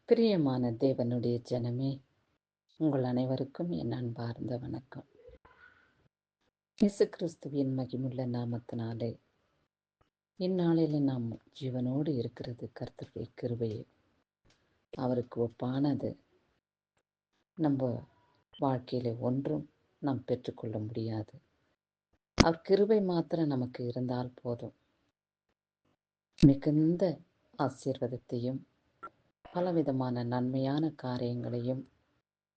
பிரியமான தேவனுடைய ஜனமே, உங்கள் அனைவருக்கும் என் அன்பார்ந்த வணக்கம். இயேசு கிறிஸ்துவின் மகிமுள்ள நாமத்தினாலே இந்நாளில் நாம் ஜீவனோடு இருக்கிறது கர்த்தருடைய கிருபையே. அவருக்கு ஒப்பானது நம்ம வாழ்க்கையில ஒன்றும் நாம் பெற்றுக்கொள்ள முடியாது. அவர் கிருபை மாத்திரம் நமக்கு இருந்தால் போதும். மிகுந்த ஆசீர்வாதத்தையும் பலவிதமான நன்மையான காரியங்களையும்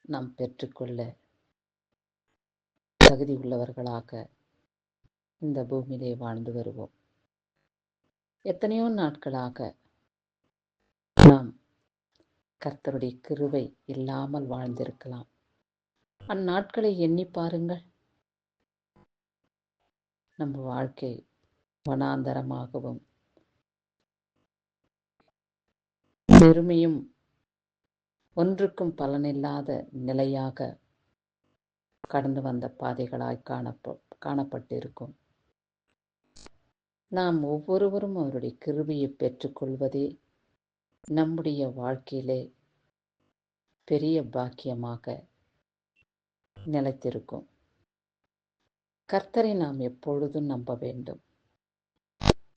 நாம் பெற்றுக்கொள்ள தகுதி உள்ளவர்களாக இந்த பூமியிலே வாழ்ந்து வருவோம். எத்தனையோ நாட்களாக நாம் கர்த்தருடைய கிருபை இல்லாமல் வாழ்ந்திருக்கலாம். அந்நாட்களை எண்ணி பாருங்கள். நம்ம வாழ்க்கை வனாந்தரமாகவும் பெருமையும் ஒன்றுக்கும் பலனில்லாத நிலையாக கடந்து வந்த பாதைகளாய் காணப்பட்டிருக்கும். நாம் ஒவ்வொருவரும் அவருடைய கிருபையை பெற்றுக்கொள்வதே நம்முடைய வாழ்க்கையிலே பெரிய பாக்கியமாக நிலைத்திருக்கும். கர்த்தரை நாம் எப்பொழுதும் நம்ப வேண்டும்.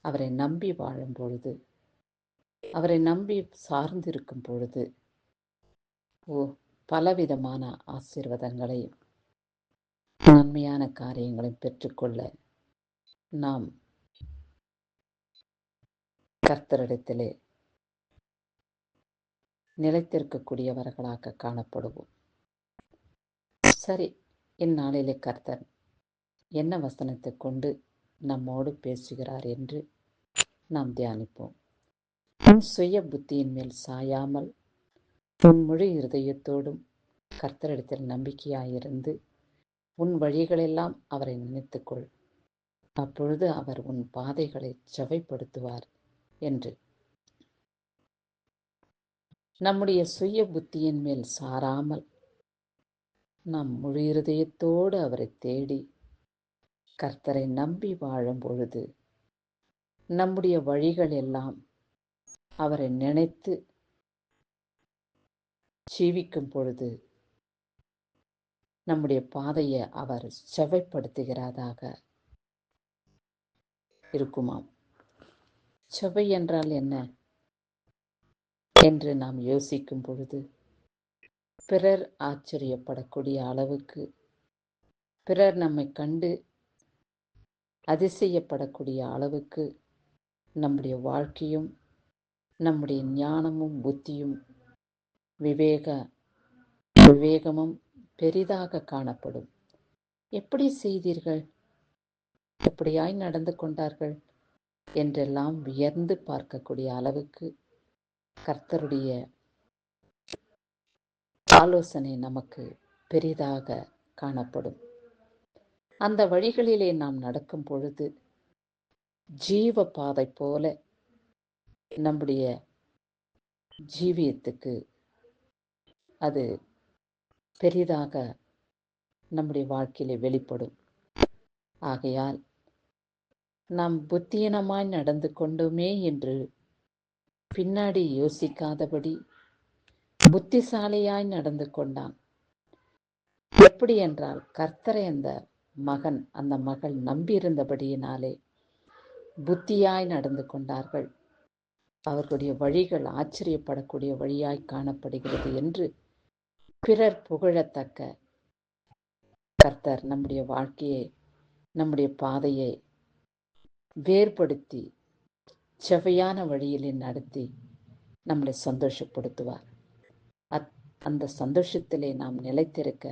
அவரை நம்பி வாழும் பொழுது, அவரை நம்பி சார்ந்திருக்கும் பொழுது பலவிதமான ஆசீர்வாதங்களையும் நன்மையான காரியங்களையும் பெற்றுக்கொள்ள நாம் கர்த்தரிடத்திலே நிலைத்திருக்கக்கூடியவர்களாக காணப்படுவோம். சரி, இந்நாளிலே கர்த்தர் என்ன வசனத்தை கொண்டு நம்மோடு பேசுகிறார் என்று நாம் தியானிப்போம். உன் சுய புத்தியின் மேல் சாயாமல் உன் முழு இருதயத்தோடும் கர்த்தரிடத்தில் நம்பிக்கையாயிருந்து உன் வழிகளெல்லாம் அவரை நினைத்துக்கொள். அப்பொழுது அவர் உன் பாதைகளை செவைப்படுத்துவார் என்று. நம்முடைய சுய புத்தியின் மேல் சாராமல் நாம் முழு இருதயத்தோடு அவரை தேடி கர்த்தரை நம்பி வாழும் பொழுது நம்முடைய வழிகள் எல்லாம் அவரை நினைத்து ஜீவிக்கும் பொழுது நம்முடைய பாதையை அவர் செவைப்படுத்துகிறதாக இருக்குமாம். செவை என்றால் என்ன என்று நாம் யோசிக்கும் பொழுது, பிறர் ஆச்சரியப்படக்கூடிய அளவுக்கு, பிறர் நம்மை கண்டு அதிசயப்படக்கூடிய அளவுக்கு நம்முடைய வாழ்க்கையும் நம்முடைய ஞானமும் புத்தியும் விவேகமும் பெரிதாக காணப்படும். எப்படி செய்தீர்கள், எப்படியாய் நடந்து கொண்டார்கள் என்றெல்லாம் வியர்ந்து பார்க்கக்கூடிய அளவுக்கு கர்த்தருடைய ஆலோசனை நமக்கு பெரிதாக காணப்படும். அந்த வழிகளிலே நாம் நடக்கும் பொழுது ஜீவ பாதை போல நம்முடைய ஜீவியத்துக்கு அது பெரிதாக நம்முடைய வாழ்க்கையிலே வெளிப்படும். ஆகையால் நாம் புத்தியீனமாய் நடந்து கொண்டோமே என்று பின்னாடி யோசிக்காதபடி புத்திசாலியாய் நடந்து கொண்டான். எப்படி என்றால், கர்த்தரை அந்த மகள் நம்பியிருந்தபடியினாலே புத்தியாய் நடந்து கொண்டார்கள். அவர்களுடைய வழிகள் ஆச்சரியப்படக்கூடிய வழியாய் காணப்படுகிறது என்று பிறர் புகழத்தக்க கர்த்தர் நம்முடைய வாழ்க்கையை, நம்முடைய பாதையை வேறுபடுத்தி செவையான வழியிலே நடத்தி நம்மளை சந்தோஷப்படுத்துவார். அந்த சந்தோஷத்திலே நாம் நிலைத்திருக்க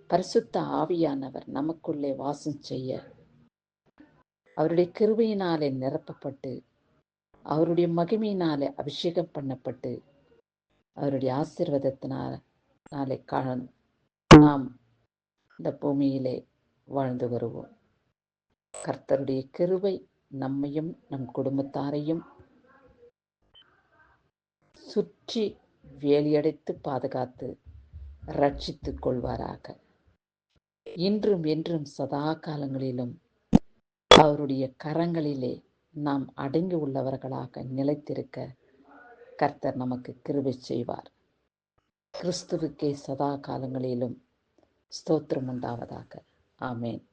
பரிசுத்த ஆவியானவர் நமக்குள்ளே வாசம் செய்ய, அவருடைய கிருபையினாலே நிரப்பப்பட்டு, அவருடைய மகிமையினாலே அபிஷேகம் பண்ணப்பட்டு, அவருடைய ஆசீர்வாதத்தினாலே நாம் இந்த பூமியிலே வாழ்ந்து வருவோம். கர்த்தருடைய கிருபை நம்மையும் நம் குடும்பத்தாரையும் சுற்றி வேலியடைத்து பாதுகாத்து ரட்சித்துக் கொள்வாராக. இன்றும் என்றும் சதா காலங்களிலும் அவருடைய கரங்களிலே நாம் அடங்கி உள்ளவர்களாக நிலைத்திருக்க கர்த்தர் நமக்கு கிருபை செய்வார். கிறிஸ்துவுக்கே சதா காலங்களிலும் ஸ்தோத்திரம் உண்டாவதாக. ஆமேன்.